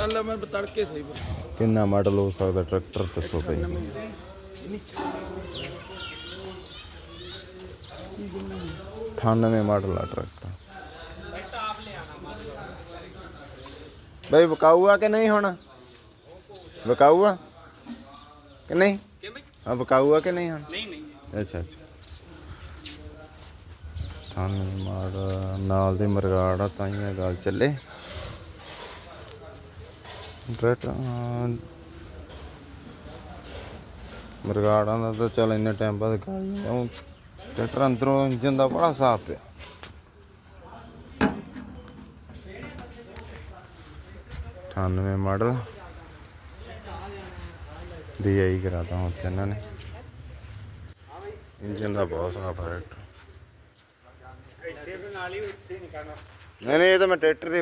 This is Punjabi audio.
ਚੱਲ ਮੈਂ ਤੜਕੇ ਸਹੀ ਕਿੰਨਾ ਮਾਡਲ ਹੋ ਸਕਦਾ ਟਰੈਕਟਰ ਦੱਸੋ ਭਾਈ 98 ਮਾਡਲ ਆ ਟਰੈਕਟਰ ਬਈ ਵਿਕਾਊ ਆ ਕਿ ਨਹੀਂ ਹੁਣ ਵਿਕਾਊ ਆ ਕਿ ਨਹੀਂ ਹਾਂ ਵਿਕਾਊ ਆ ਕਿ ਨਹੀਂ ਹੁਣ ਨਹੀਂ ਅੱਛਾ ਅੱਛਾ 98 ਮਾਡਲ ਨਾਲ ਦੇ ਮਰਗਾੜ ਆ ਤਾਂ ਹੀ ਇਹ ਗੱਲ ਚੱਲੇ ਟਰੈਕਟਰ ਮਰਗਾੜਾਂ ਦਾ ਤਾਂ ਚੱਲ ਇੰਨੇ ਟਾਈਮ ਬਾਅਦ ਕਿਉਂ ਟਰੈਕਟਰ ਅੰਦਰੋਂ ਇੰਜਨ ਦਾ ਬੜਾ ਸਾਫ਼ ਪਿਆ ਅਠਾਨਵੇਂ ਮਾਡਲ DI ਕਰਾਤਾ ਹੁਣ ਤੇ ਇਹਨਾਂ ਨੇ ਇੰਜਨ ਦਾ ਬਹੁਤ ਸਾਫ਼ ਹੈ ਟਰੈਕਟਰ ਨਹੀਂ ਇਹ ਤਾਂ ਮੈਂ ਟਰੈਕਟਰ ਦੇ